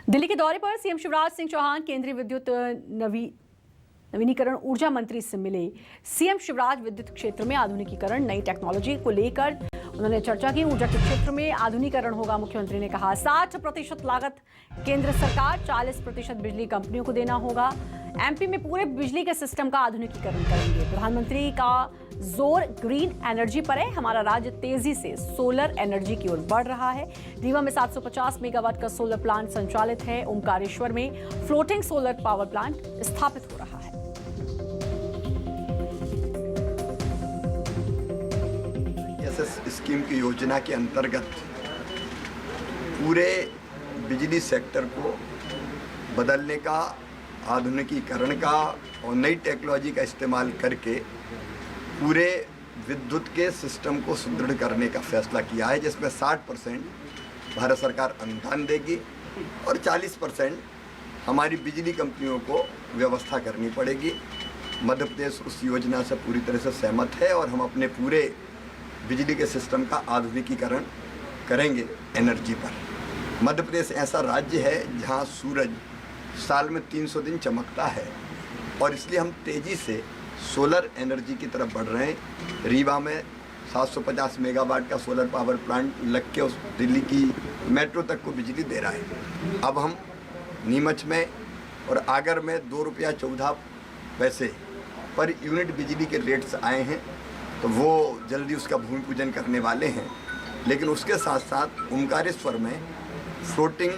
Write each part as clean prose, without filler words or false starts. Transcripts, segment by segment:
दिल्ली के दौरे पर सीएम शिवराज सिंह चौहान केंद्रीय विद्युत नवीनीकरण ऊर्जा मंत्री से मिले। सीएम शिवराज विद्युत क्षेत्र में आधुनिकीकरण नई टेक्नोलॉजी को लेकर उन्होंने चर्चा की। ऊर्जा के क्षेत्र में आधुनिकीकरण होगा। मुख्यमंत्री ने कहा 60% लागत केंद्र सरकार, 40% बिजली कंपनियों को देना होगा। एमपी में पूरे बिजली के सिस्टम का आधुनिकीकरण करेंगे। प्रधानमंत्री का जोर ग्रीन एनर्जी पर है। हमारा राज्य तेजी से सोलर एनर्जी की ओर बढ़ रहा है। रीवा में 750 मेगावाट का सोलर प्लांट संचालित है। ओमकारेश्वर में फ्लोटिंग सोलर पावर प्लांट स्थापित हो रहा है। स्कीम की योजना के अंतर्गत पूरे बिजली सेक्टर को बदलने का, आधुनिकीकरण का और नई टेक्नोलॉजी का इस्तेमाल करके पूरे विद्युत के सिस्टम को सुदृढ़ करने का फैसला किया है, जिसमें 60% भारत सरकार अनुदान देगी और 40% हमारी बिजली कंपनियों को व्यवस्था करनी पड़ेगी। मध्य प्रदेश उस योजना से पूरी तरह से सहमत है और हम अपने पूरे बिजली के सिस्टम का आधुनिकीकरण करेंगे। एनर्जी पर मध्य प्रदेश ऐसा राज्य है जहां सूरज साल में 300 दिन चमकता है और इसलिए हम तेज़ी से सोलर एनर्जी की तरफ बढ़ रहे हैं। रीवा में 750 मेगावाट का सोलर पावर प्लांट लग के उस दिल्ली की मेट्रो तक को बिजली दे रहा है। अब हम नीमच में और आगर में 2 रुपया 14 पैसे पर यूनिट बिजली के रेट्स आए हैं, तो वो जल्दी उसका भूमि पूजन करने वाले हैं। लेकिन उसके साथ साथ ओमकारेश्वर में फ्लोटिंग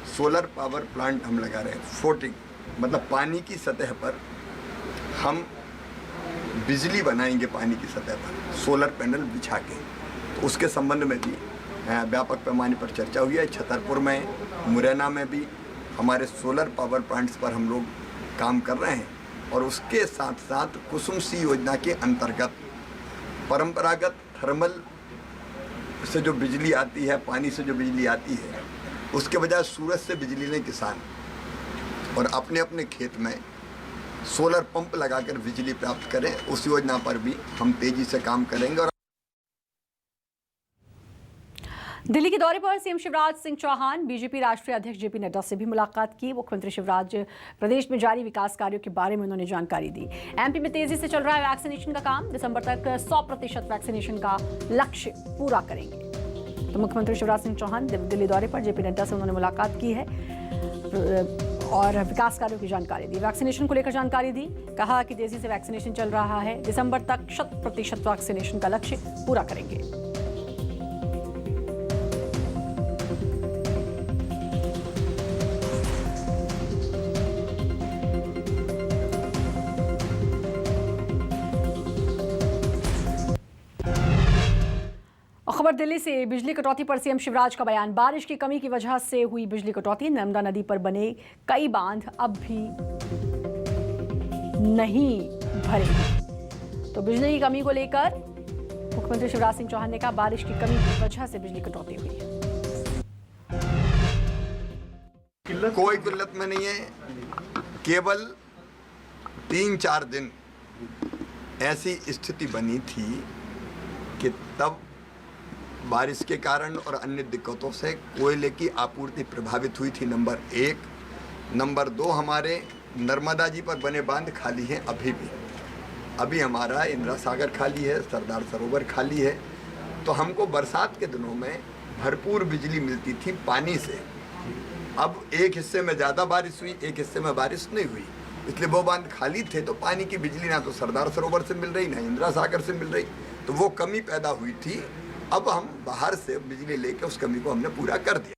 सोलर पावर प्लांट हम लगा रहे हैं। फ्लोटिंग मतलब पानी की सतह पर हम बिजली बनाएंगे, पानी की सतह पर सोलर पैनल बिछा के। तो उसके संबंध में भी व्यापक पैमाने पर चर्चा हुई है। छतरपुर में, मुरैना में भी हमारे सोलर पावर प्लांट्स पर हम लोग काम कर रहे हैं। और उसके साथ साथ कुसुम सी योजना के अंतर्गत परंपरागत थर्मल से जो बिजली आती है, पानी से जो बिजली आती है, उसके बजाय सूरज से बिजली लें किसान और अपने अपने खेत में सोलर पंप लगाकर बिजली प्राप्त करें। उस योजना पर भी हम तेजी से काम करेंगे। और दिल्ली के दौरे पर सीएम शिवराज सिंह चौहान बीजेपी राष्ट्रीय अध्यक्ष जेपी नड्डा से भी मुलाकात की। मुख्यमंत्री शिवराज प्रदेश में जारी विकास कार्यों के बारे में उन्होंने जानकारी दी। एमपी में तेजी से चल रहा है वैक्सीनेशन का काम। दिसंबर तक 100% वैक्सीनेशन का लक्ष्य पूरा करेंगे। तो मुख्यमंत्री शिवराज सिंह चौहान दिल्ली दौरे पर जेपी नड्डा से उन्होंने मुलाकात की है और विकास कार्यों की जानकारी दी। वैक्सीनेशन को लेकर जानकारी दी। कहा कि तेजी से वैक्सीनेशन चल रहा है। दिसंबर तक 100% वैक्सीनेशन का लक्ष्य पूरा करेंगे। खबर दिल्ली से। बिजली कटौती पर सीएम शिवराज का बयान। बारिश की कमी की वजह से हुई बिजली कटौती। नर्मदा नदी पर बने कई बांध अब भी नहीं भरे। तो बिजली की कमी को लेकर मुख्यमंत्री शिवराज सिंह चौहान ने कहा बारिश की कमी की वजह से बिजली कटौती हुई है। कोई किल्लत में नहीं है। केवल 3-4 दिन ऐसी स्थिति बनी थी कि तब बारिश के कारण और अन्य दिक्कतों से कोयले की आपूर्ति प्रभावित हुई थी, नंबर 1। नंबर 2, हमारे नर्मदा जी पर बने बांध खाली हैं अभी भी। अभी हमारा इंदिरा सागर खाली है, सरदार सरोवर खाली है। तो हमको बरसात के दिनों में भरपूर बिजली मिलती थी पानी से। अब एक हिस्से में ज़्यादा बारिश हुई, एक हिस्से में बारिश नहीं हुई, इसलिए वो बांध खाली थे। तो पानी की बिजली ना तो सरदार सरोवर से मिल रही, ना इंदिरा सागर से मिल रही, तो वो कमी पैदा हुई थी। अब हम बाहर से बिजली लेके उस कमी को हमने पूरा कर दिया।